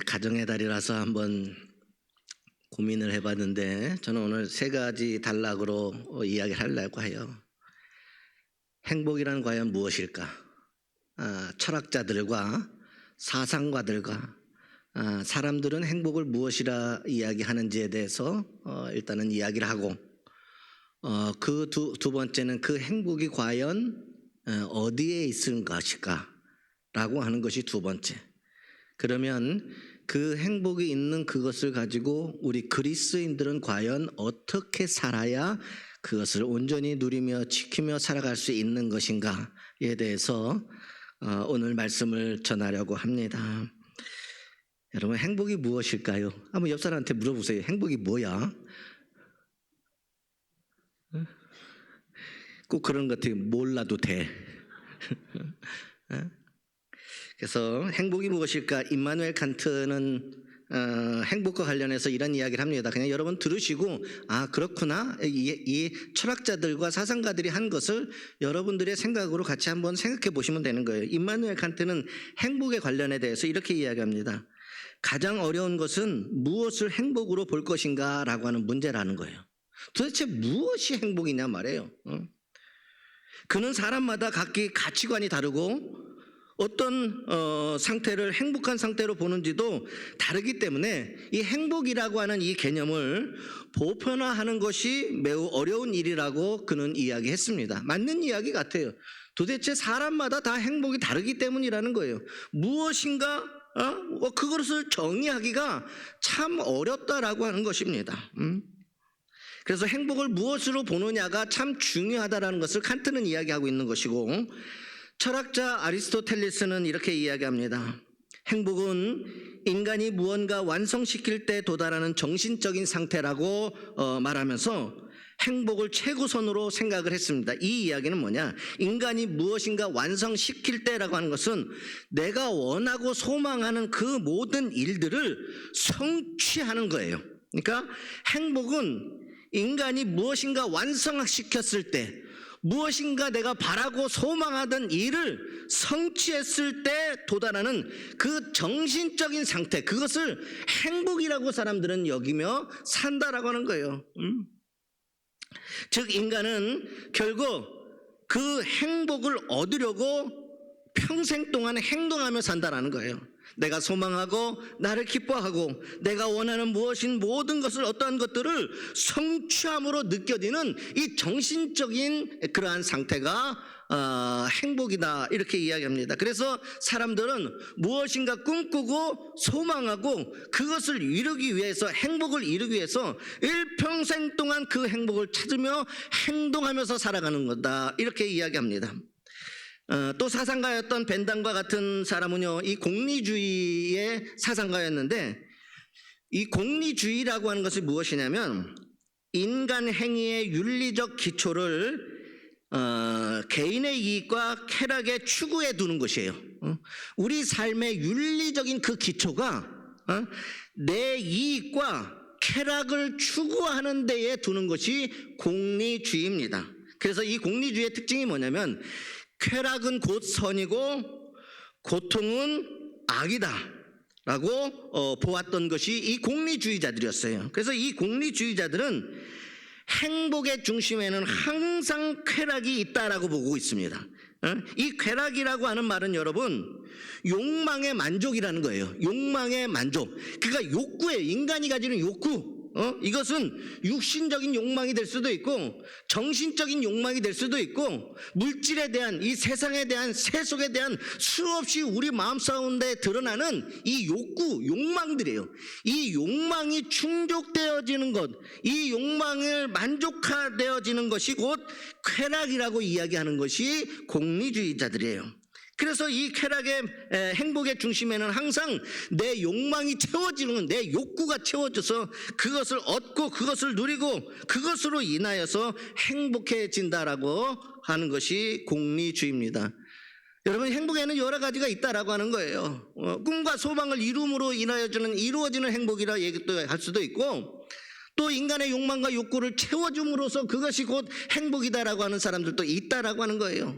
가정의 달이라서 한번 고민을 해봤는데 저는 오늘 세 가지 단락으로 이야기를 하려고 해요. 행복이란 과연 무엇일까? 철학자들과 사상가들과 사람들은 행복을 무엇이라 이야기하는지에 대해서 일단은 이야기를 하고 그 두 번째는 그 행복이 과연 어디에 있을 것일까? 라고 하는 것이 두 번째. 그러면 그 행복이 있는 그것을 가지고 우리 그리스도인들은 과연 어떻게 살아야 그것을 온전히 누리며 지키며 살아갈 수 있는 것인가에 대해서 오늘 말씀을 전하려고 합니다. 여러분, 행복이 무엇일까요? 한번 옆 사람한테 물어보세요. 행복이 뭐야? 꼭 그런 것 같아요. 몰라도 돼. 그래서 행복이 무엇일까? 임마누엘 칸트는 행복과 관련해서 이런 이야기를 합니다. 그냥 여러분 들으시고 그렇구나, 이 철학자들과 사상가들이 한 것을 여러분들의 생각으로 같이 한번 생각해 보시면 되는 거예요. 임마누엘 칸트는 행복에 관련에 대해서 이렇게 이야기합니다. 가장 어려운 것은 무엇을 행복으로 볼 것인가 라고 하는 문제라는 거예요. 도대체 무엇이 행복이냐 말이에요. 그는 사람마다 각기 가치관이 다르고 어떤 상태를 행복한 상태로 보는지도 다르기 때문에 이 행복이라고 하는 이 개념을 보편화하는 것이 매우 어려운 일이라고 그는 이야기했습니다. 맞는 이야기 같아요. 도대체 사람마다 다 행복이 다르기 때문이라는 거예요. 무엇인가 그것을 정의하기가 참 어렵다라고 하는 것입니다. 그래서 행복을 무엇으로 보느냐가 참 중요하다라는 것을 칸트는 이야기하고 있는 것이고, 철학자 아리스토텔레스는 이렇게 이야기합니다. 행복은 인간이 무언가 완성시킬 때 도달하는 정신적인 상태라고 말하면서 행복을 최고선으로 생각을 했습니다. 이 이야기는 뭐냐? 인간이 무엇인가 완성시킬 때라고 하는 것은 내가 원하고 소망하는 그 모든 일들을 성취하는 거예요. 그러니까 행복은 인간이 무엇인가 완성시켰을 때, 무엇인가 내가 바라고 소망하던 일을 성취했을 때 도달하는 그 정신적인 상태, 그것을 행복이라고 사람들은 여기며 산다라고 하는 거예요. 즉 인간은 결국 그 행복을 얻으려고 평생 동안 행동하며 산다라는 거예요. 내가 소망하고 나를 기뻐하고 내가 원하는 무엇인 모든 것을, 어떠한 것들을 성취함으로 느껴지는 이 정신적인 그러한 상태가 행복이다, 이렇게 이야기합니다. 그래서 사람들은 무엇인가 꿈꾸고 소망하고 그것을 이루기 위해서, 행복을 이루기 위해서 일평생 동안 그 행복을 찾으며 행동하면서 살아가는 거다, 이렇게 이야기합니다. 또 사상가였던 벤담과 같은 사람은요, 이 공리주의의 사상가였는데, 이 공리주의라고 하는 것이 무엇이냐면 인간 행위의 윤리적 기초를 개인의 이익과 쾌락의 추구에 두는 것이에요. 우리 삶의 윤리적인 그 기초가 내 이익과 쾌락을 추구하는 데에 두는 것이 공리주의입니다. 그래서 이 공리주의의 특징이 뭐냐면 쾌락은 곧 선이고 고통은 악이다 라고 보았던 것이 이 공리주의자들이었어요. 그래서 이 공리주의자들은 행복의 중심에는 항상 쾌락이 있다라고 보고 있습니다. 이 쾌락이라고 하는 말은 여러분 욕망의 만족이라는 거예요. 욕망의 만족. 그러니까 욕구예요. 인간이 가지는 욕구. 이것은 육신적인 욕망이 될 수도 있고 정신적인 욕망이 될 수도 있고 물질에 대한, 이 세상에 대한, 세속에 대한 수없이 우리 마음 가운데 드러나는 이 욕구, 욕망들이에요. 이 욕망이 충족되어지는 것, 이 욕망을 만족되어지는 것이 곧 쾌락이라고 이야기하는 것이 공리주의자들이에요. 그래서 이 쾌락의 행복의 중심에는 항상 내 욕망이 채워지는, 내 욕구가 채워져서 그것을 얻고 그것을 누리고 그것으로 인하여서 행복해진다라고 하는 것이 공리주의입니다. 여러분, 행복에는 여러 가지가 있다라고 하는 거예요. 꿈과 소망을 이룸으로 이루어지는 행복이라 얘기도 할 수도 있고, 또 인간의 욕망과 욕구를 채워줌으로써 그것이 곧 행복이다라고 하는 사람들도 있다라고 하는 거예요.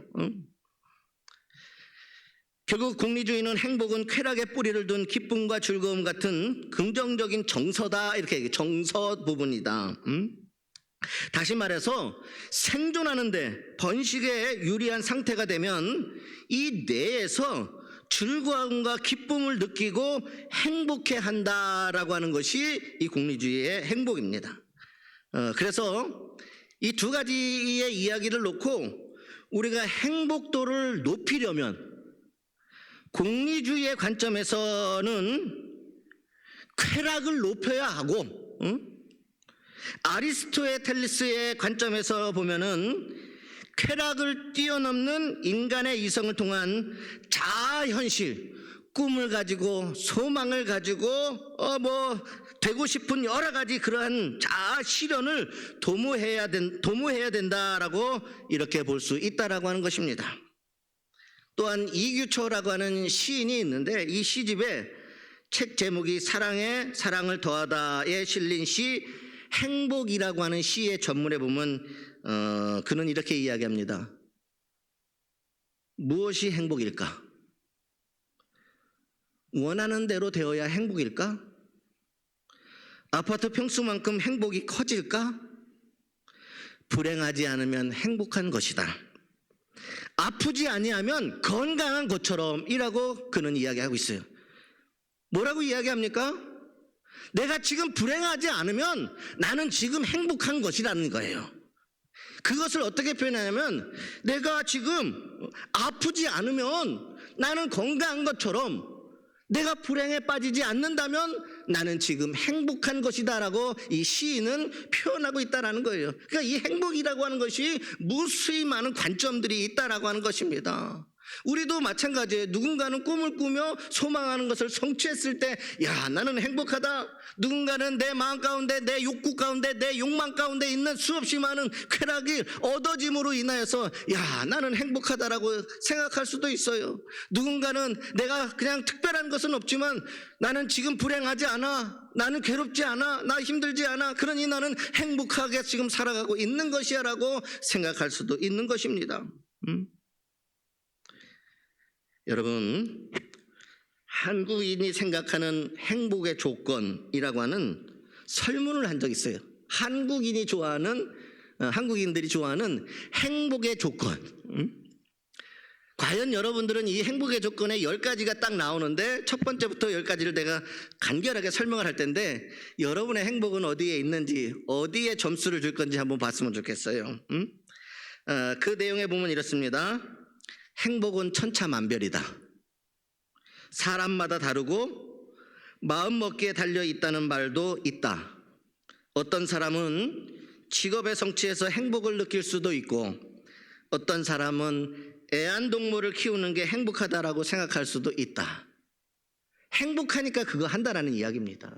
결국 공리주의는 행복은 쾌락에 뿌리를 둔 기쁨과 즐거움 같은 긍정적인 정서다, 이렇게 얘기해. 정서 부분이다. 다시 말해서 생존하는데 번식에 유리한 상태가 되면 이 뇌에서 즐거움과 기쁨을 느끼고 행복해한다라고 하는 것이 이 공리주의의 행복입니다. 그래서 이 두 가지의 이야기를 놓고 우리가 행복도를 높이려면 공리주의의 관점에서는 쾌락을 높여야 하고, 아리스토텔레스의 관점에서 보면은 쾌락을 뛰어넘는 인간의 이성을 통한 자아현실, 꿈을 가지고 소망을 가지고 되고 싶은 여러 가지 그러한 자아 실현을 도모해야 된다라고 이렇게 볼 수 있다라고 하는 것입니다. 또한 이규초라고 하는 시인이 있는데 이 시집에 책 제목이 사랑을 더하다에 실린 시 행복이라고 하는 시의 전문에 보면 그는 이렇게 이야기합니다. 무엇이 행복일까? 원하는 대로 되어야 행복일까? 아파트 평수만큼 행복이 커질까? 불행하지 않으면 행복한 것이다. 아프지 아니하면 건강한 것처럼이라고 그는 이야기하고 있어요. 뭐라고 이야기합니까? 내가 지금 불행하지 않으면 나는 지금 행복한 것이라는 거예요. 그것을 어떻게 표현하냐면 내가 지금 아프지 않으면 나는 건강한 것처럼 내가 불행에 빠지지 않는다면 나는 지금 행복한 것이다라고 이 시인은 표현하고 있다라는 거예요. 그러니까 이 행복이라고 하는 것이 무수히 많은 관점들이 있다라고 하는 것입니다. 우리도 마찬가지예요. 누군가는 꿈을 꾸며 소망하는 것을 성취했을 때 야, 나는 행복하다. 누군가는 내 마음 가운데, 내 욕구 가운데, 내 욕망 가운데 있는 수없이 많은 쾌락이 얻어짐으로 인하여서 야, 나는 행복하다라고 생각할 수도 있어요. 누군가는 내가 그냥 특별한 것은 없지만 나는 지금 불행하지 않아, 나는 괴롭지 않아, 나 힘들지 않아, 그러니 나는 행복하게 지금 살아가고 있는 것이야 라고 생각할 수도 있는 것입니다. 여러분, 한국인이 생각하는 행복의 조건이라고 하는 설문을 한 적이 있어요. 한국인들이 좋아하는 행복의 조건. 과연 여러분들은 이 행복의 조건에 10가지가 딱 나오는데 첫 번째부터 10가지를 내가 간결하게 설명을 할 텐데 여러분의 행복은 어디에 있는지, 어디에 점수를 줄 건지 한번 봤으면 좋겠어요. 그 내용에 보면 이렇습니다. 행복은 천차만별이다. 사람마다 다르고 마음먹기에 달려있다는 말도 있다. 어떤 사람은 직업의 성취에서 행복을 느낄 수도 있고 어떤 사람은 애완동물을 키우는 게 행복하다라고 생각할 수도 있다. 행복하니까 그거 한다라는 이야기입니다.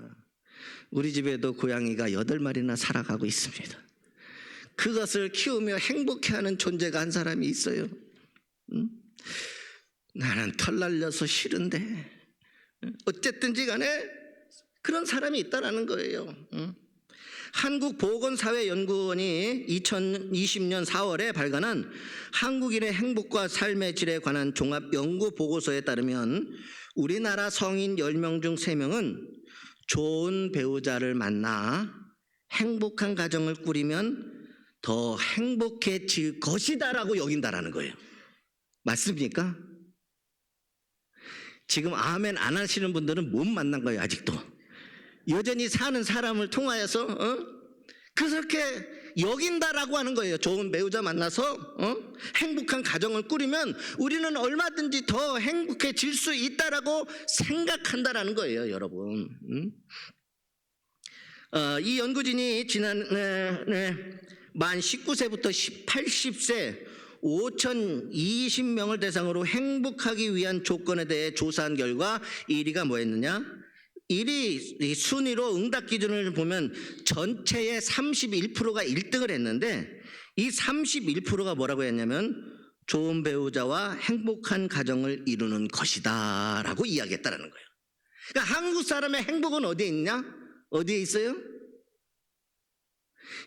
우리 집에도 고양이가 8마리나 살아가고 있습니다. 그것을 키우며 행복해하는 존재가 한 사람이 있어요. 나는 털 날려서 싫은데 어쨌든지 간에 그런 사람이 있다라는 거예요. 한국보건사회연구원이 2020년 4월에 발간한 한국인의 행복과 삶의 질에 관한 종합연구보고서에 따르면 우리나라 성인 10명 중 3명은 좋은 배우자를 만나 행복한 가정을 꾸리면 더 행복해질 것이다라고 여긴다라는 거예요. 맞습니까? 지금 아멘 안 하시는 분들은 못 만난 거예요. 아직도 여전히 사는 사람을 통하여서 그렇게 여긴다라고 하는 거예요. 좋은 배우자 만나서 행복한 가정을 꾸리면 우리는 얼마든지 더 행복해질 수 있다라고 생각한다라는 거예요. 여러분, 이 연구진이 지난해 만 19세부터 80세 5,020명을 대상으로 행복하기 위한 조건에 대해 조사한 결과 1위가 뭐였느냐? 1위 순위로 응답 기준을 보면 전체의 31%가 1등을 했는데 이 31%가 뭐라고 했냐면 좋은 배우자와 행복한 가정을 이루는 것이다 라고 이야기했다는 거예요. 그러니까 한국 사람의 행복은 어디에 있냐? 어디에 있어요?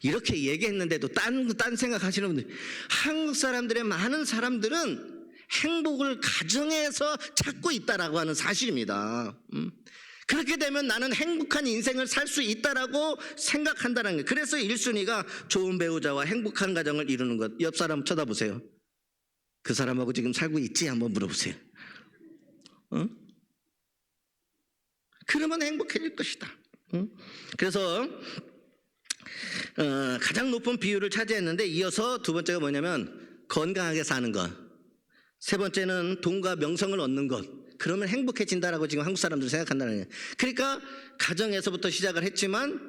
이렇게 얘기했는데도 딴 생각하시는 분들, 한국 사람들의 많은 사람들은 행복을 가정에서 찾고 있다라고 하는 사실입니다. 그렇게 되면 나는 행복한 인생을 살 수 있다라고 생각한다는 거예요. 그래서 1순위가 좋은 배우자와 행복한 가정을 이루는 것. 옆 사람 쳐다보세요. 그 사람하고 지금 살고 있지? 한번 물어보세요. 그러면 행복해질 것이다. 그래서 가장 높은 비율을 차지했는데, 이어서 두 번째가 뭐냐면 건강하게 사는 것, 세 번째는 돈과 명성을 얻는 것. 그러면 행복해진다라고 지금 한국 사람들이 생각한다는 거예요. 그러니까 가정에서부터 시작을 했지만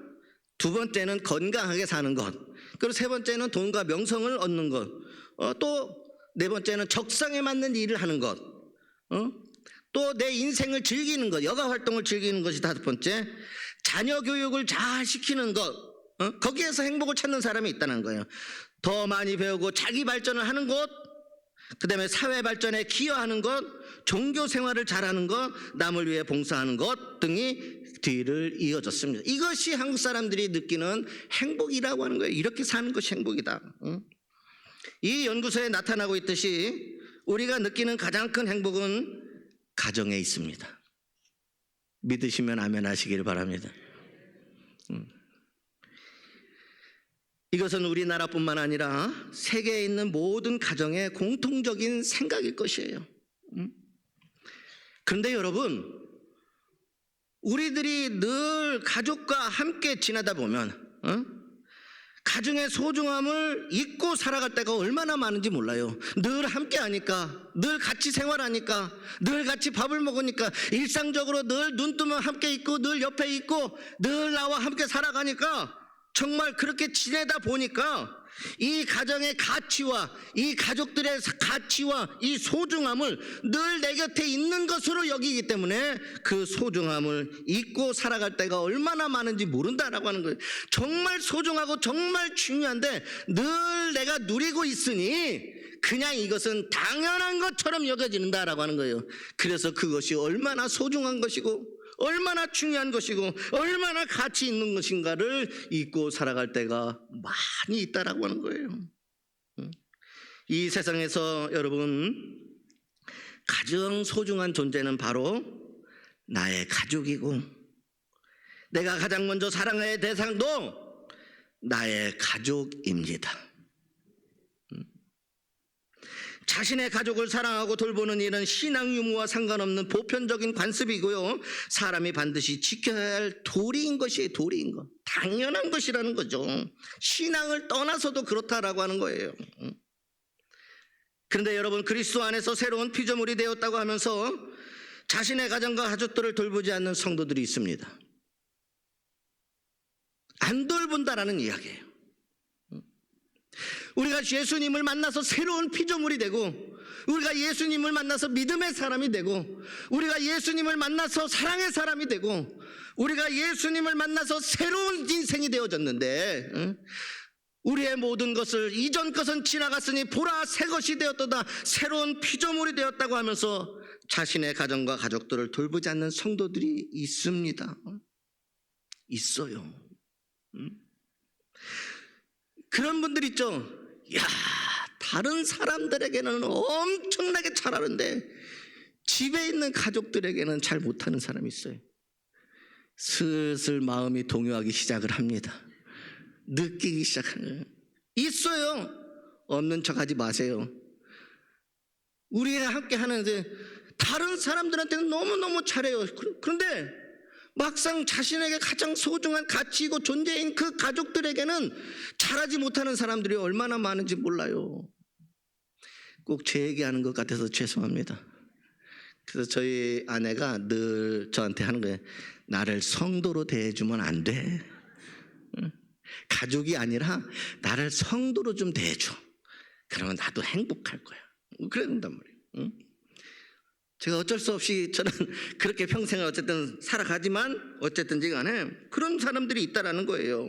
두 번째는 건강하게 사는 것, 그리고 세 번째는 돈과 명성을 얻는 것, 또 네 번째는 적성에 맞는 일을 하는 것, 또 내 인생을 즐기는 것, 여가 활동을 즐기는 것이 다섯 번째, 자녀 교육을 잘 시키는 것, 거기에서 행복을 찾는 사람이 있다는 거예요. 더 많이 배우고 자기 발전을 하는 것, 그 다음에 사회 발전에 기여하는 것, 종교 생활을 잘하는 것, 남을 위해 봉사하는 것 등이 뒤를 이어졌습니다. 이것이 한국 사람들이 느끼는 행복이라고 하는 거예요. 이렇게 사는 것이 행복이다. 이 연구소에 나타나고 있듯이 우리가 느끼는 가장 큰 행복은 가정에 있습니다. 믿으시면 아멘 하시길 바랍니다. 이것은 우리나라뿐만 아니라 세계에 있는 모든 가정의 공통적인 생각일 것이에요. 그런데 여러분, 우리들이 늘 가족과 함께 지내다 보면 가정의 소중함을 잊고 살아갈 때가 얼마나 많은지 몰라요. 늘 함께 하니까, 늘 같이 생활하니까, 늘 같이 밥을 먹으니까, 일상적으로 늘 눈 뜨면 함께 있고, 늘 옆에 있고, 늘 나와 함께 살아가니까, 정말 그렇게 지내다 보니까 이 가정의 가치와 이 가족들의 가치와 이 소중함을 늘 내 곁에 있는 것으로 여기기 때문에 그 소중함을 잊고 살아갈 때가 얼마나 많은지 모른다라고 하는 거예요. 정말 소중하고 정말 중요한데 늘 내가 누리고 있으니 그냥 이것은 당연한 것처럼 여겨진다라고 하는 거예요. 그래서 그것이 얼마나 소중한 것이고 얼마나 중요한 것이고 얼마나 가치 있는 것인가를 잊고 살아갈 때가 많이 있다라고 하는 거예요. 이 세상에서 여러분, 가장 소중한 존재는 바로 나의 가족이고, 내가 가장 먼저 사랑해야 할 대상도 나의 가족입니다. 자신의 가족을 사랑하고 돌보는 일은 신앙 유무와 상관없는 보편적인 관습이고요, 사람이 반드시 지켜야 할 도리인 것이에요. 도리인 것, 당연한 것이라는 거죠. 신앙을 떠나서도 그렇다라고 하는 거예요. 그런데 여러분, 그리스도 안에서 새로운 피조물이 되었다고 하면서 자신의 가정과 가족들을 돌보지 않는 성도들이 있습니다. 안 돌본다라는 이야기예요. 우리가 예수님을 만나서 새로운 피조물이 되고, 우리가 예수님을 만나서 믿음의 사람이 되고, 우리가 예수님을 만나서 사랑의 사람이 되고, 우리가 예수님을 만나서 새로운 인생이 되어졌는데, 우리의 모든 것을 이전 것은 지나갔으니 보라 새 것이 되었도다, 새로운 피조물이 되었다고 하면서 자신의 가정과 가족들을 돌보지 않는 성도들이 있습니다. 있어요. 그런 분들 있죠. 야, 다른 사람들에게는 엄청나게 잘하는데 집에 있는 가족들에게는 잘 못하는 사람이 있어요. 슬슬 마음이 동요하기 시작을 합니다. 느끼기 시작하는 거예요. 있어요. 없는 척하지 마세요. 우리가 함께 하는데 다른 사람들한테는 너무너무 잘해요. 그런데 막상 자신에게 가장 소중한 가치이고 존재인 그 가족들에게는 잘하지 못하는 사람들이 얼마나 많은지 몰라요. 꼭 제 얘기하는 것 같아서 죄송합니다. 그래서 저희 아내가 늘 저한테 하는 거예요. 나를 성도로 대해주면 안 돼. 가족이 아니라 나를 성도로 좀 대해줘. 그러면 나도 행복할 거야. 그런단 말이에요. 제가 어쩔 수 없이 저는 그렇게 평생을 어쨌든 살아가지만 어쨌든지 간에 그런 사람들이 있다라는 거예요.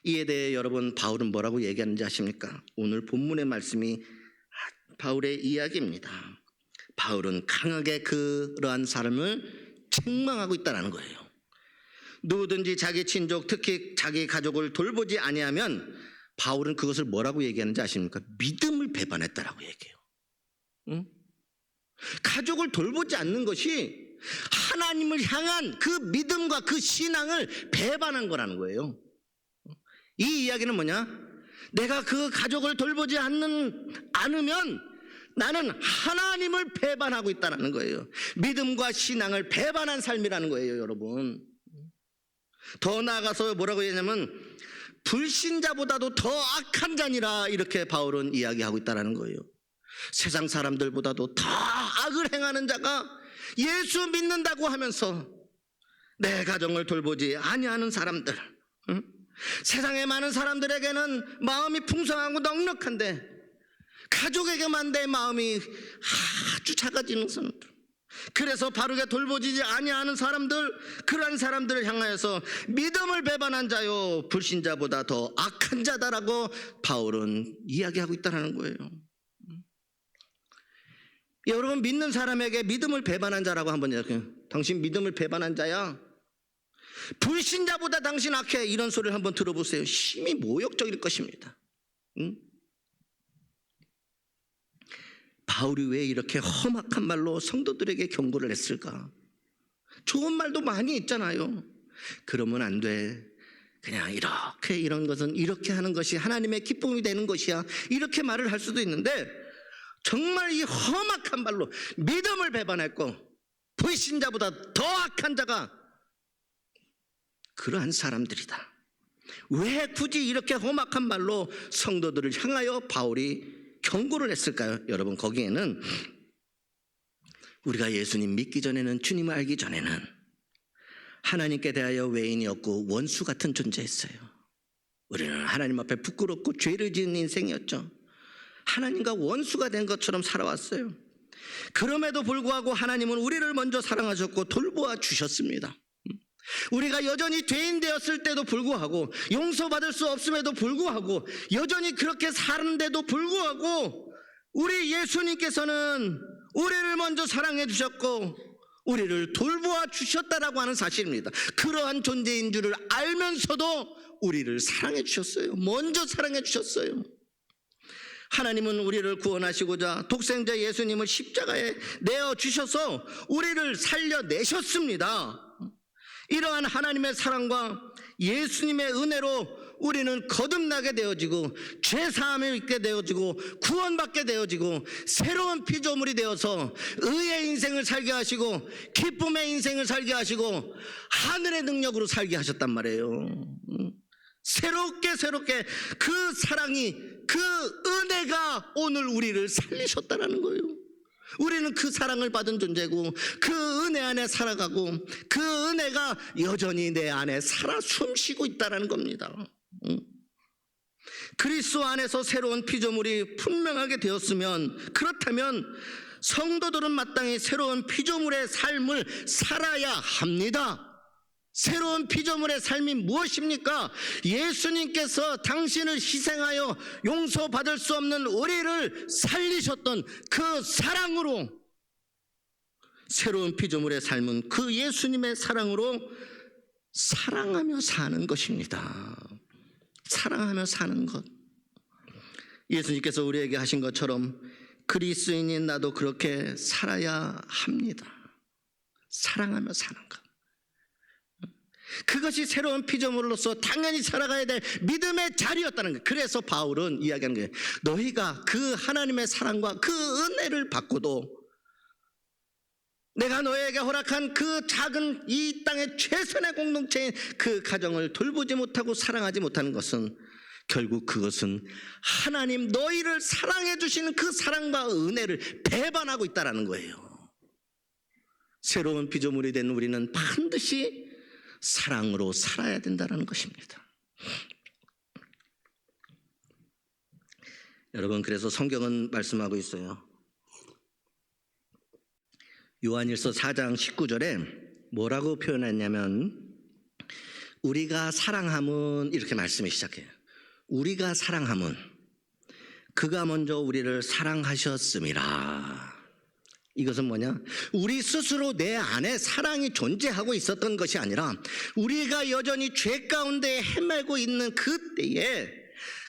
이에 대해 여러분, 바울은 뭐라고 얘기하는지 아십니까? 오늘 본문의 말씀이 바울의 이야기입니다. 바울은 강하게 그러한 사람을 책망하고 있다는 거예요. 누구든지 자기 친족, 특히 자기 가족을 돌보지 아니하면 바울은 그것을 뭐라고 얘기하는지 아십니까? 믿음을 배반했다라고 얘기해요. 응? 가족을 돌보지 않는 것이 하나님을 향한 그 믿음과 그 신앙을 배반한 거라는 거예요. 이 이야기는 뭐냐? 내가 그 가족을 돌보지 않으면 나는 하나님을 배반하고 있다는 거예요. 믿음과 신앙을 배반한 삶이라는 거예요, 여러분. 더 나아가서 뭐라고 했냐면 불신자보다도 더 악한 자니라, 이렇게 바울은 이야기하고 있다는 거예요. 세상 사람들보다도 더 악을 행하는 자가 예수 믿는다고 하면서 내 가정을 돌보지 아니하는 사람들, 응? 세상에 많은 사람들에게는 마음이 풍성하고 넉넉한데 가족에게만 내 마음이 아주 작아지는 사람들, 그래서 바르게 돌보지 아니하는 사람들, 그러한 사람들을 향하여서 믿음을 배반한 자요 불신자보다 더 악한 자다라고 바울은 이야기하고 있다는 거예요. 여러분, 믿는 사람에게 믿음을 배반한 자라고 한번 이야기해요. 당신 믿음을 배반한 자야, 불신자보다 당신 악해, 이런 소리를 한번 들어보세요. 심히 모욕적일 것입니다. 응? 바울이 왜 이렇게 험악한 말로 성도들에게 경고를 했을까? 좋은 말도 많이 있잖아요. 그러면 안 돼. 그냥 이렇게, 이런 것은 이렇게 하는 것이 하나님의 기쁨이 되는 것이야, 이렇게 말을 할 수도 있는데 정말 이 험악한 말로 믿음을 배반했고 불신자보다 더 악한 자가 그러한 사람들이다. 왜 굳이 이렇게 험악한 말로 성도들을 향하여 바울이 경고를 했을까요? 여러분, 거기에는 우리가 예수님 믿기 전에는, 주님을 알기 전에는 하나님께 대하여 외인이었고 원수 같은 존재였어요. 우리는 하나님 앞에 부끄럽고 죄를 지은 인생이었죠. 하나님과 원수가 된 것처럼 살아왔어요. 그럼에도 불구하고 하나님은 우리를 먼저 사랑하셨고 돌보아 주셨습니다. 우리가 여전히 죄인 되었을 때도 불구하고, 용서받을 수 없음에도 불구하고, 여전히 그렇게 사는데도 불구하고 우리 예수님께서는 우리를 먼저 사랑해 주셨고 우리를 돌보아 주셨다라고 하는 사실입니다. 그러한 존재인 줄을 알면서도 우리를 사랑해 주셨어요. 먼저 사랑해 주셨어요. 하나님은 우리를 구원하시고자 독생자 예수님을 십자가에 내어주셔서 우리를 살려내셨습니다. 이러한 하나님의 사랑과 예수님의 은혜로 우리는 거듭나게 되어지고 죄사함을 입게 되어지고 구원받게 되어지고 새로운 피조물이 되어서 의의 인생을 살게 하시고 기쁨의 인생을 살게 하시고 하늘의 능력으로 살게 하셨단 말이에요. 새롭게 그 사랑이, 그 은혜가 오늘 우리를 살리셨다는 거예요. 우리는 그 사랑을 받은 존재고 그 은혜 안에 살아가고 그 은혜가 여전히 내 안에 살아 숨쉬고 있다는 겁니다. 그리스도 안에서 새로운 피조물이 분명하게 되었으면, 그렇다면 성도들은 마땅히 새로운 피조물의 삶을 살아야 합니다. 새로운 피조물의 삶이 무엇입니까? 예수님께서 당신을 희생하여 용서받을 수 없는 우리를 살리셨던 그 사랑으로, 새로운 피조물의 삶은 그 예수님의 사랑으로 사랑하며 사는 것입니다. 사랑하며 사는 것. 예수님께서 우리에게 하신 것처럼 그리스도인인 나도 그렇게 살아야 합니다. 사랑하며 사는 것. 그것이 새로운 피조물로서 당연히 살아가야 될 믿음의 자리였다는 거예요. 그래서 바울은 이야기하는 거예요. 너희가 그 하나님의 사랑과 그 은혜를 받고도 내가 너희에게 허락한 그 작은 이 땅의 최선의 공동체인 그 가정을 돌보지 못하고 사랑하지 못하는 것은 결국 그것은 하나님 너희를 사랑해 주시는 그 사랑과 은혜를 배반하고 있다는 거예요. 새로운 피조물이 된 우리는 반드시 사랑으로 살아야 된다는 것입니다. 여러분, 그래서 성경은 말씀하고 있어요. 요한일서 4장 19절에 뭐라고 표현했냐면, 우리가 사랑함은, 이렇게 말씀이 시작해요. 우리가 사랑함은 그가 먼저 우리를 사랑하셨음이라. 이것은 뭐냐? 우리 스스로 내 안에 사랑이 존재하고 있었던 것이 아니라 우리가 여전히 죄 가운데 헤매고 있는 그때에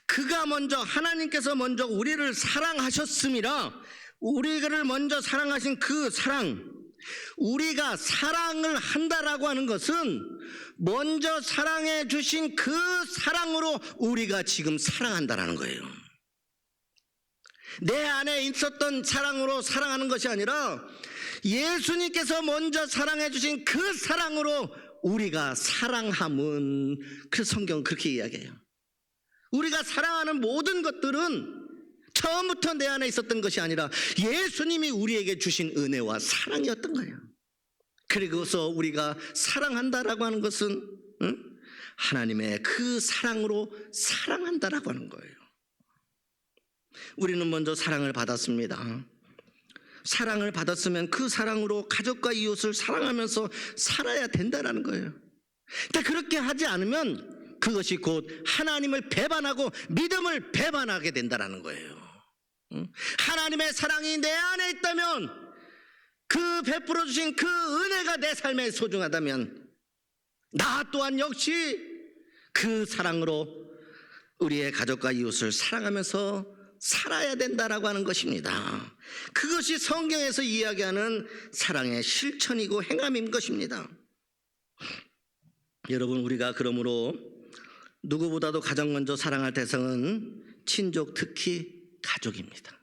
그가 먼저, 하나님께서 먼저 우리를 사랑하셨음이라, 우리를 먼저 사랑하신 그 사랑, 우리가 사랑을 한다라고 하는 것은 먼저 사랑해 주신 그 사랑으로 우리가 지금 사랑한다라는 거예요. 내 안에 있었던 사랑으로 사랑하는 것이 아니라 예수님께서 먼저 사랑해 주신 그 사랑으로 우리가 사랑함은, 그 성경은 그렇게 이야기해요. 우리가 사랑하는 모든 것들은 처음부터 내 안에 있었던 것이 아니라 예수님이 우리에게 주신 은혜와 사랑이었던 거예요. 그리고서 우리가 사랑한다라고 하는 것은 하나님의 그 사랑으로 사랑한다라고 하는 거예요. 우리는 먼저 사랑을 받았습니다. 사랑을 받았으면 그 사랑으로 가족과 이웃을 사랑하면서 살아야 된다라는 거예요. 근데 그렇게 하지 않으면 그것이 곧 하나님을 배반하고 믿음을 배반하게 된다라는 거예요. 하나님의 사랑이 내 안에 있다면, 그 베풀어 주신 그 은혜가 내 삶에 소중하다면 나 또한 역시 그 사랑으로 우리의 가족과 이웃을 사랑하면서 살아야 된다라고 하는 것입니다. 그것이 성경에서 이야기하는 사랑의 실천이고 행함인 것입니다. 여러분, 우리가 그러므로 누구보다도 가장 먼저 사랑할 대상은 친족, 특히 가족입니다.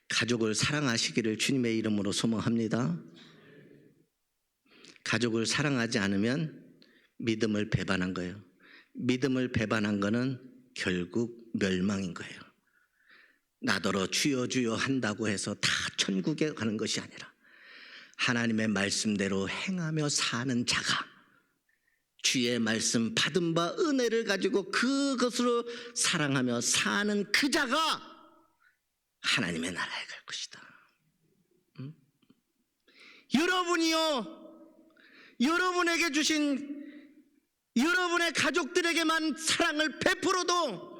가족을 사랑하시기를 주님의 이름으로 소망합니다. 가족을 사랑하지 않으면 믿음을 배반한 거예요. 믿음을 배반한 거는 결국 멸망인 거예요. 나더러 주여 주여 한다고 해서 다 천국에 가는 것이 아니라 하나님의 말씀대로 행하며 사는 자가, 주의 말씀 받은 바 은혜를 가지고 그것으로 사랑하며 사는 그 자가 하나님의 나라에 갈 것이다. 여러분이요, 여러분에게 주신 여러분의 가족들에게만 사랑을 베풀어도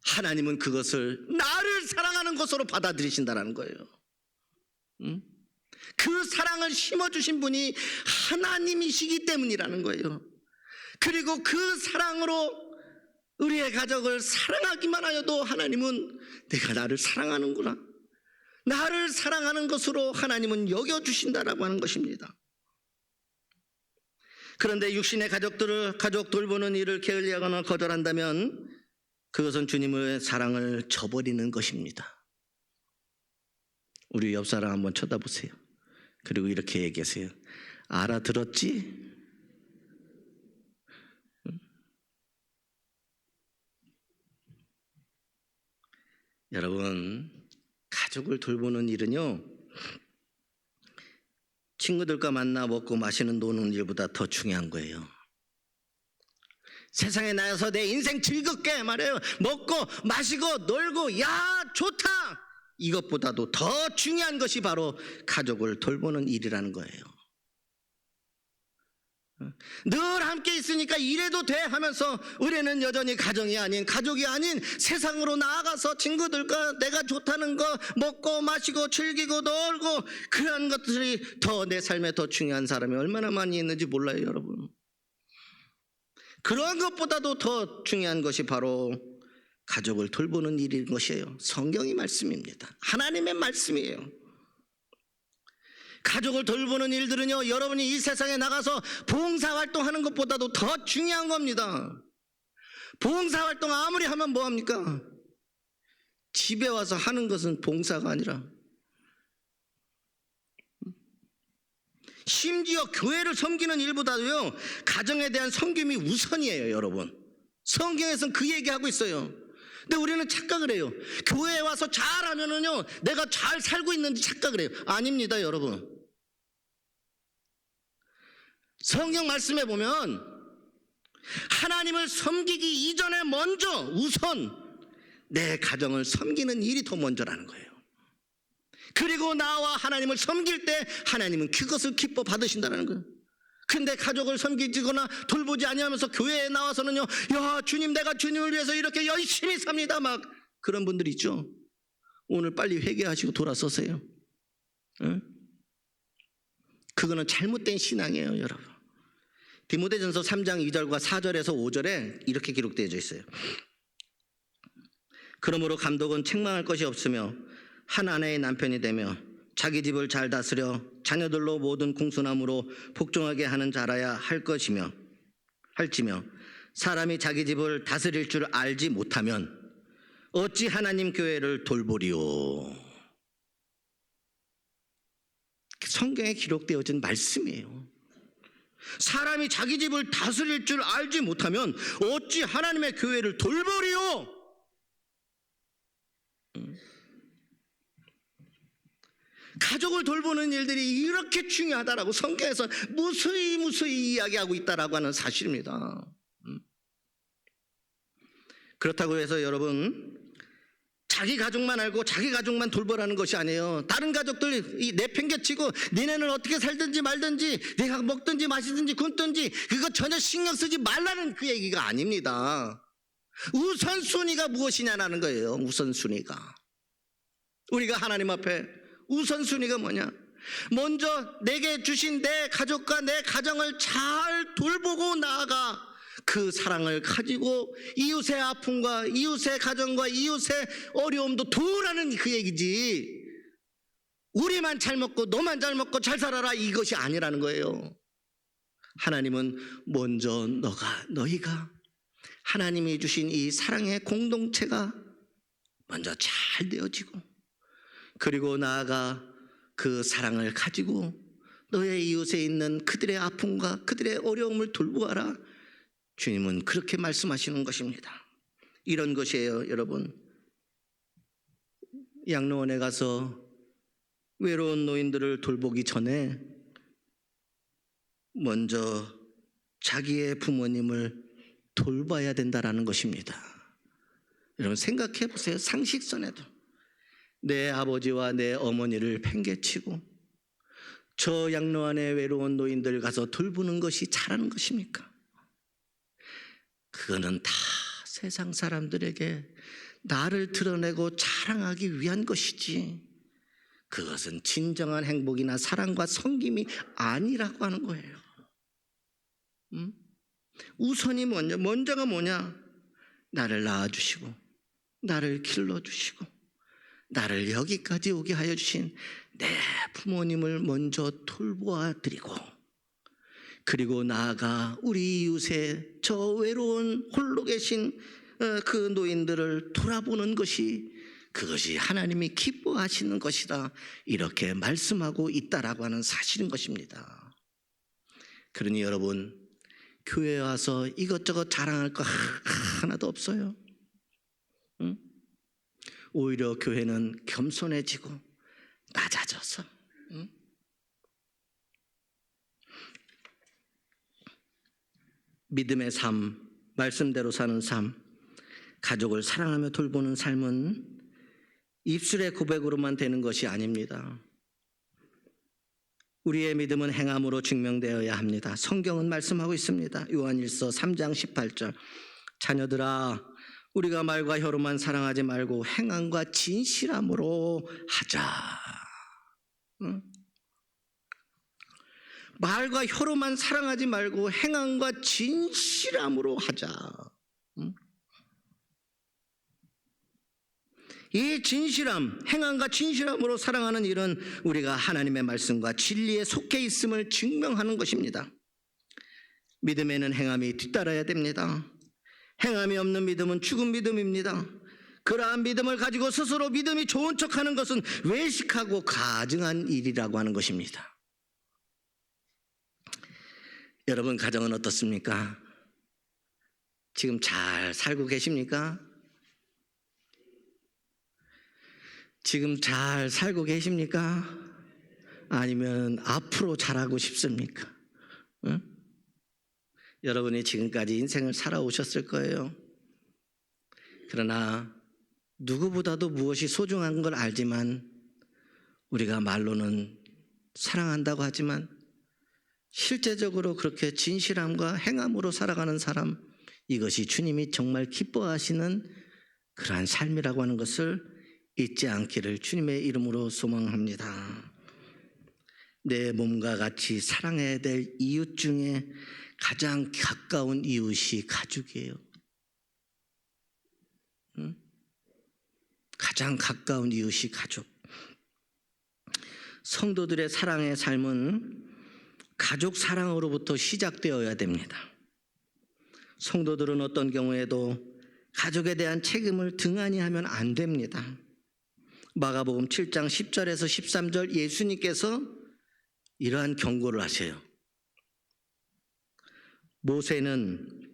하나님은 그것을 나를 사랑하는 것으로 받아들이신다는 거예요. 그 사랑을 심어주신 분이 하나님이시기 때문이라는 거예요. 그리고 그 사랑으로 우리의 가족을 사랑하기만 하여도 하나님은 내가 나를 사랑하는구나, 나를 사랑하는 것으로 하나님은 여겨주신다라고 하는 것입니다. 그런데 육신의 가족 돌보는 일을 게을리하거나 거절한다면 그것은 주님의 사랑을 저버리는 것입니다. 우리 옆 사람 한번 쳐다보세요. 그리고 이렇게 얘기하세요. 알아들었지? 여러분, 가족을 돌보는 일은요, 친구들과 만나 먹고 마시는 노는 일보다 더 중요한 거예요. 세상에 나와서 내 인생 즐겁게 말해요, 먹고 마시고 놀고 야 좋다, 이것보다도 더 중요한 것이 바로 가족을 돌보는 일이라는 거예요. 늘 함께 있으니까 이래도 돼 하면서 우리는 여전히 가족이 아닌 세상으로 나아가서 친구들과 내가 좋다는 거 먹고 마시고 즐기고 놀고, 그런 것들이 더 내 삶에 더 중요한 사람이 얼마나 많이 있는지 몰라요, 여러분. 그런 것보다도 더 중요한 것이 바로 가족을 돌보는 일인 것이에요. 성경의 말씀입니다. 하나님의 말씀이에요. 가족을 돌보는 일들은요, 여러분이 이 세상에 나가서 봉사활동하는 것보다도 더 중요한 겁니다. 봉사활동 아무리 하면 뭐합니까? 집에 와서 하는 것은 봉사가 아니라, 심지어 교회를 섬기는 일보다도요 가정에 대한 섬김이 우선이에요. 여러분, 성경에서는 그 얘기하고 있어요. 근데 우리는 착각을 해요. 교회에 와서 잘하면은요 내가 잘 살고 있는지 착각을 해요. 아닙니다, 여러분. 성경 말씀에 보면 하나님을 섬기기 이전에 먼저 우선 내 가정을 섬기는 일이 더 먼저라는 거예요. 그리고 나와 하나님을 섬길 때 하나님은 그것을 기뻐 받으신다는 거예요. 근데 가족을 섬기거나 돌보지 아니하면서 교회에 나와서는요, 야 주님, 내가 주님을 위해서 이렇게 열심히 삽니다, 막 그런 분들이 있죠. 오늘 빨리 회개하시고 돌아서세요. 응? 그거는 잘못된 신앙이에요, 여러분. 디모데전서 3장 2절과 4절에서 5절에 이렇게 기록되어 있어요. 그러므로 감독은 책망할 것이 없으며 한 아내의 남편이 되며 자기 집을 잘 다스려 자녀들로 모든 공손함으로 복종하게 하는 자라야 할지며 사람이 자기 집을 다스릴 줄 알지 못하면 어찌 하나님 교회를 돌보리요. 성경에 기록되어진 말씀이에요. 사람이 자기 집을 다스릴 줄 알지 못하면 어찌 하나님의 교회를 돌보리요. 가족을 돌보는 일들이 이렇게 중요하다라고 성경에서 무수히 이야기하고 있다라고 하는 사실입니다. 그렇다고 해서 여러분, 자기 가족만 알고 자기 가족만 돌보라는 것이 아니에요. 다른 가족들 내팽개치고 니네는 어떻게 살든지 말든지 내가 먹든지 마시든지 굶든지 그거 전혀 신경 쓰지 말라는 그 얘기가 아닙니다. 우선순위가 무엇이냐라는 거예요. 우선순위가. 우리가 하나님 앞에 우선순위가 뭐냐? 먼저 내게 주신 내 가족과 내 가정을 잘 돌보고 나아가 그 사랑을 가지고 이웃의 아픔과 이웃의 가정과 이웃의 어려움도 도우라는 그 얘기지, 우리만 잘 먹고 너만 잘 먹고 잘 살아라 이것이 아니라는 거예요. 하나님은 먼저 너희가 하나님이 주신 이 사랑의 공동체가 먼저 잘 되어지고, 그리고 나아가 그 사랑을 가지고 너의 이웃에 있는 그들의 아픔과 그들의 어려움을 돌보아라. 주님은 그렇게 말씀하시는 것입니다. 이런 것이에요, 여러분. 양로원에 가서 외로운 노인들을 돌보기 전에 먼저 자기의 부모님을 돌봐야 된다라는 것입니다. 여러분 생각해 보세요. 상식선에도 내 아버지와 내 어머니를 팽개치고 저 양로원의 외로운 노인들 가서 돌보는 것이 잘하는 것입니까? 그거는 다 세상 사람들에게 나를 드러내고 자랑하기 위한 것이지, 그것은 진정한 행복이나 사랑과 섬김이 아니라고 하는 거예요. 우선이 먼저가 뭐냐? 나를 낳아주시고 나를 길러주시고 나를 여기까지 오게 하여 주신 내 부모님을 먼저 돌보아 드리고, 그리고 나아가 우리 이웃의 저 외로운 홀로 계신 그 노인들을 돌아보는 것이, 그것이 하나님이 기뻐하시는 것이다, 이렇게 말씀하고 있다라고 하는 사실인 것입니다. 그러니 여러분, 교회에 와서 이것저것 자랑할 거 하나도 없어요. 응? 오히려 교회는 겸손해지고 낮아져서, 응? 믿음의 삶, 말씀대로 사는 삶, 가족을 사랑하며 돌보는 삶은 입술의 고백으로만 되는 것이 아닙니다. 우리의 믿음은 행함으로 증명되어야 합니다. 성경은 말씀하고 있습니다. 요한일서 3장 18절, 자녀들아 우리가 말과 혀로만 사랑하지 말고 행함과 진실함으로 하자. 응? 말과 혀로만 사랑하지 말고 행함과 진실함으로 하자. 응? 이 진실함, 행함과 진실함으로 사랑하는 일은 우리가 하나님의 말씀과 진리에 속해 있음을 증명하는 것입니다. 믿음에는 행함이 뒤따라야 됩니다. 행함이 없는 믿음은 죽은 믿음입니다. 그러한 믿음을 가지고 스스로 믿음이 좋은 척하는 것은 외식하고 가증한 일이라고 하는 것입니다. 여러분 가정은 어떻습니까? 지금 잘 살고 계십니까? 지금 잘 살고 계십니까? 아니면 앞으로 잘하고 싶습니까? 응? 여러분이 지금까지 인생을 살아오셨을 거예요. 그러나 누구보다도 무엇이 소중한 걸 알지만, 우리가 말로는 사랑한다고 하지만 실제적으로 그렇게 진실함과 행함으로 살아가는 사람, 이것이 주님이 정말 기뻐하시는 그러한 삶이라고 하는 것을 잊지 않기를 주님의 이름으로 소망합니다. 내 몸과 같이 사랑해야 될 이웃 중에 가장 가까운 이웃이 가족이에요. 응? 가장 가까운 이웃이 가족. 성도들의 사랑의 삶은 가족 사랑으로부터 시작되어야 됩니다. 성도들은 어떤 경우에도 가족에 대한 책임을 등한히 하면 안 됩니다. 마가복음 7장 10절에서 13절 예수님께서 이러한 경고를 하세요. 모세는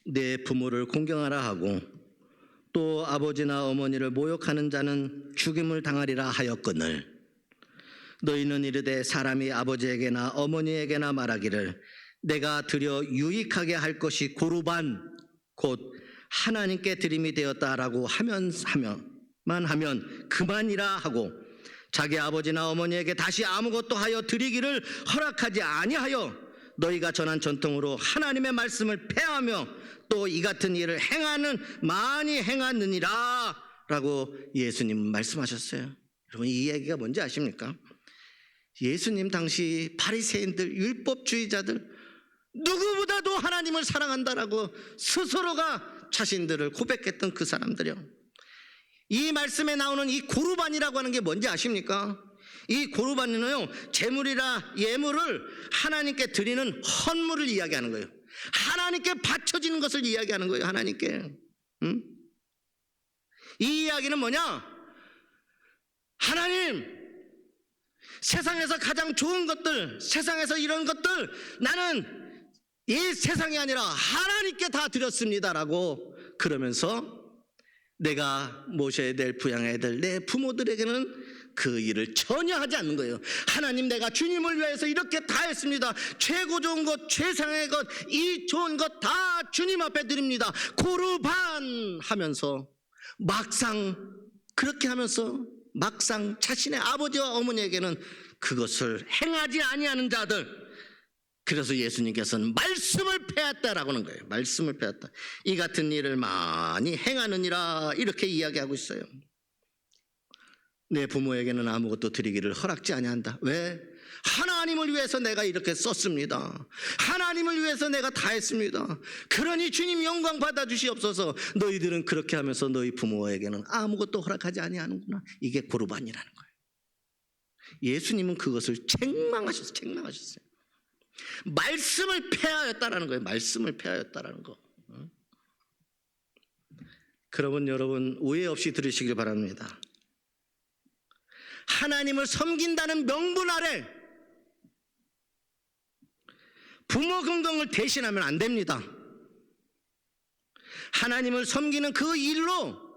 내 부모를 공경하라 하고 또 아버지나 어머니를 모욕하는 자는 죽임을 당하리라 하였거늘 너희는 이르되 사람이 아버지에게나 어머니에게나 말하기를 내가 드려 유익하게 할 것이 고르반 곧 하나님께 드림이 되었다라고 하면 그만이라 하고 자기 아버지나 어머니에게 다시 아무것도 하여 드리기를 허락하지 아니하여 너희가 전한 전통으로 하나님의 말씀을 폐하며 또 이 같은 일을 많이 행하느니라 라고 예수님은 말씀하셨어요. 여러분 이 얘기가 뭔지 아십니까? 예수님 당시 바리새인들 율법주의자들 누구보다도 하나님을 사랑한다라고 스스로가 자신들을 고백했던 그 사람들이요. 이 말씀에 나오는 이 고르반이라고 하는 게 뭔지 아십니까? 이 고르반은요 제물이라 예물을 하나님께 드리는 헌물을 이야기하는 거예요. 하나님께 바쳐지는 것을 이야기하는 거예요. 하나님께. 이 이야기는 뭐냐? 하나님 세상에서 가장 좋은 것들, 세상에서 이런 것들 나는 이 세상이 아니라 하나님께 다 드렸습니다라고 그러면서 내가 모셔야 될 부양해야 될 내 부모들에게는 그 일을 전혀 하지 않는 거예요. 하나님 내가 주님을 위해서 이렇게 다 했습니다. 최고 좋은 것, 최상의 것, 이 좋은 것 다 주님 앞에 드립니다. 고르반 하면서 막상 그렇게 하면서 막상 자신의 아버지와 어머니에게는 그것을 행하지 아니하는 자들. 그래서 예수님께서는 말씀을 폐했다라고 하는 거예요. 말씀을 폐했다. 이 같은 일을 많이 행하느니라 이렇게 이야기하고 있어요. 내 부모에게는 아무것도 드리기를 허락지 아니한다. 왜? 하나님을 위해서 내가 이렇게 썼습니다. 하나님을 위해서 내가 다 했습니다. 그러니 주님 영광 받아주시옵소서. 너희들은 그렇게 하면서 너희 부모에게는 아무것도 허락하지 아니하는구나. 이게 고르반이라는 거예요. 예수님은 그것을 책망하셨어요. 말씀을 폐하였다라는 거예요. 말씀을 폐하였다라는 거. 그러면 여러분 오해 없이 들으시길 바랍니다. 하나님을 섬긴다는 명분 아래 부모 긍정을 대신하면 안 됩니다. 하나님을 섬기는 그 일로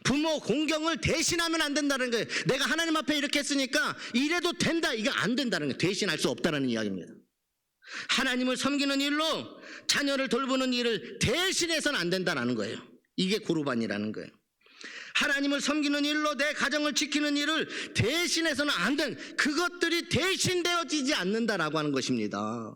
부모 공경을 대신하면 안 된다는 거예요. 내가 하나님 앞에 이렇게 했으니까 이래도 된다. 이게 안 된다는 거예요. 대신할 수 없다는 이야기입니다. 하나님을 섬기는 일로 자녀를 돌보는 일을 대신해서는 안 된다는 거예요. 이게 고르반이라는 거예요. 하나님을 섬기는 일로 내 가정을 지키는 일을 대신해서는 안 된, 그것들이 대신되어지지 않는다라고 하는 것입니다.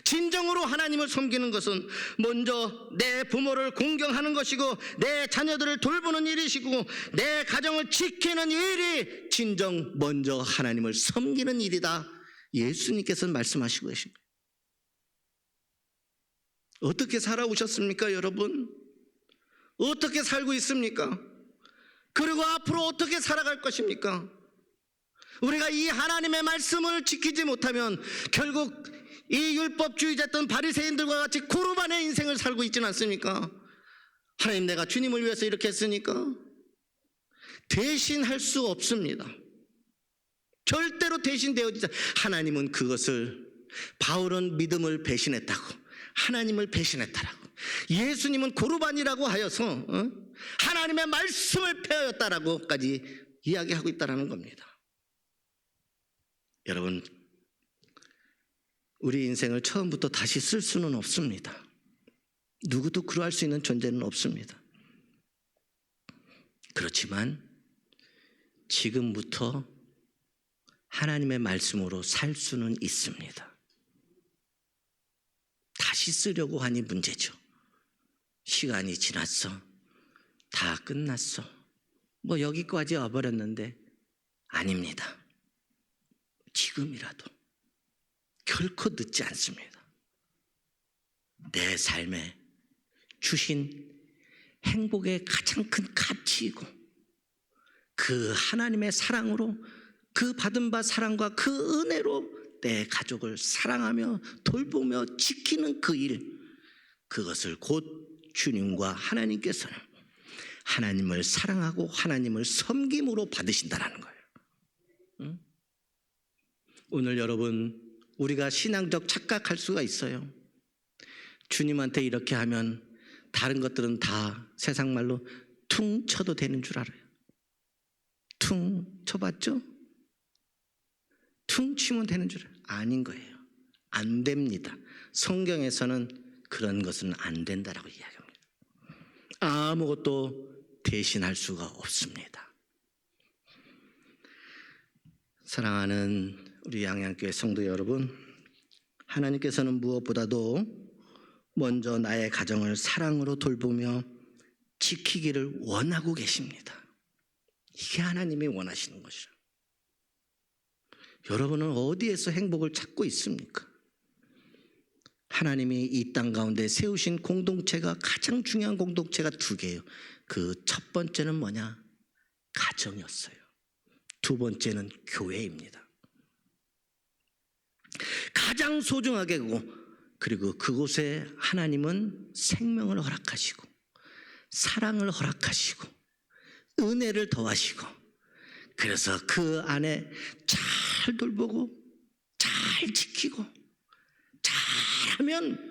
진정으로 하나님을 섬기는 것은 먼저 내 부모를 공경하는 것이고 내 자녀들을 돌보는 일이시고 내 가정을 지키는 일이 진정 먼저 하나님을 섬기는 일이다. 예수님께서는 말씀하시고 계신 거예요. 어떻게 살아오셨습니까, 여러분? 어떻게 살고 있습니까? 그리고 앞으로 어떻게 살아갈 것입니까? 우리가 이 하나님의 말씀을 지키지 못하면 결국 이 율법주의자였던 바리새인들과 같이 고르반의 인생을 살고 있지는 않습니까? 하나님 내가 주님을 위해서 이렇게 했으니까 대신할 수 없습니다. 절대로 대신되어지지. 하나님은 그것을, 바울은 믿음을 배신했다고, 하나님을 배신했다라고, 예수님은 고르반이라고 하여서 하나님의 말씀을 폐하였다라고까지 이야기하고 있다는 겁니다. 여러분, 우리 인생을 처음부터 다시 쓸 수는 없습니다. 누구도 그러할 수 있는 존재는 없습니다. 그렇지만 지금부터 하나님의 말씀으로 살 수는 있습니다. 다시 쓰려고 하니 문제죠. 시간이 지났어. 다 끝났어. 뭐 여기까지 와버렸는데 아닙니다. 지금이라도 결코 늦지 않습니다. 내 삶에 주신 행복의 가장 큰 가치이고 그 하나님의 사랑으로 그 받은 바 사랑과 그 은혜로 내 가족을 사랑하며 돌보며 지키는 그 일, 그것을 곧 주님과 하나님께서는 하나님을 사랑하고 하나님을 섬김으로 받으신다는 거예요. 응? 오늘 여러분, 우리가 신앙적 착각할 수가 있어요. 주님한테 이렇게 하면 다른 것들은 다 세상 말로 퉁 쳐도 되는 줄 알아요. 퉁 쳐봤죠? 퉁 치면 되는 줄 알아요. 아닌 거예요. 안 됩니다. 성경에서는 그런 것은 안 된다라고 이야기합니다. 아무것도 대신할 수가 없습니다. 사랑하는 우리 양양교회 성도 여러분, 하나님께서는 무엇보다도 먼저 나의 가정을 사랑으로 돌보며 지키기를 원하고 계십니다. 이게 하나님이 원하시는 것이라. 여러분은 어디에서 행복을 찾고 있습니까? 하나님이 이 땅 가운데 세우신 공동체가 가장 중요한 공동체가 두 개예요. 그 첫 번째는 뭐냐? 가정이었어요. 두 번째는 교회입니다. 가장 소중하게 그리고 그곳에 하나님은 생명을 허락하시고 사랑을 허락하시고 은혜를 더하시고 그래서 그 안에 잘 돌보고 잘 지키고 잘하면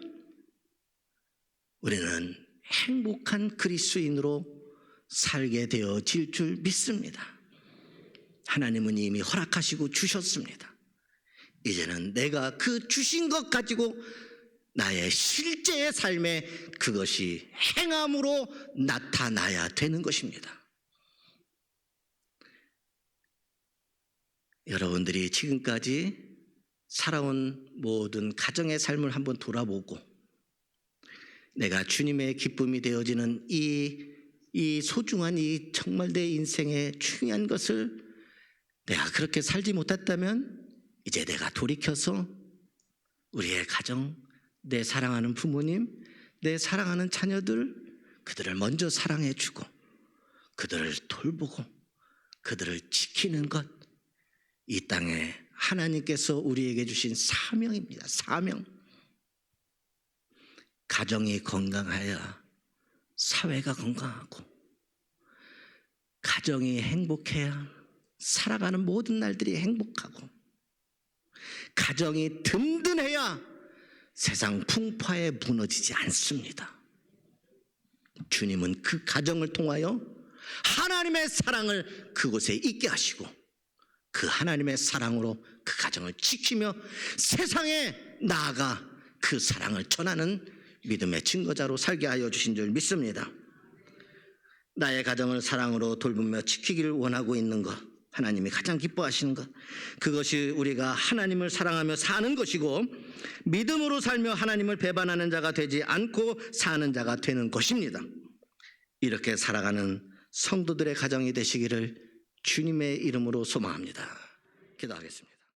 우리는 행복한 그리스도인으로 살게 되어질 줄 믿습니다. 하나님은 이미 허락하시고 주셨습니다. 이제는 내가 그 주신 것 가지고 나의 실제의 삶에 그것이 행함으로 나타나야 되는 것입니다. 여러분들이 지금까지 살아온 모든 가정의 삶을 한번 돌아보고 내가 주님의 기쁨이 되어지는 이 소중한 이 정말 내 인생의 중요한 것을 내가 그렇게 살지 못했다면 이제 내가 돌이켜서 우리의 가정, 내 사랑하는 부모님, 내 사랑하는 자녀들, 그들을 먼저 사랑해주고 그들을 돌보고 그들을 지키는 것, 이 땅에 하나님께서 우리에게 주신 사명입니다. 사명. 가정이 건강해야 사회가 건강하고 가정이 행복해야 살아가는 모든 날들이 행복하고 가정이 든든해야 세상 풍파에 무너지지 않습니다. 주님은 그 가정을 통하여 하나님의 사랑을 그곳에 있게 하시고 그 하나님의 사랑으로 그 가정을 지키며 세상에 나아가 그 사랑을 전하는 믿음의 증거자로 살게 하여 주신 줄 믿습니다. 나의 가정을 사랑으로 돌보며 지키기를 원하고 있는 것, 하나님이 가장 기뻐하시는 것, 그것이 우리가 하나님을 사랑하며 사는 것이고 믿음으로 살며 하나님을 배반하는 자가 되지 않고 사는 자가 되는 것입니다. 이렇게 살아가는 성도들의 가정이 되시기를 주님의 이름으로 소망합니다. 기도하겠습니다.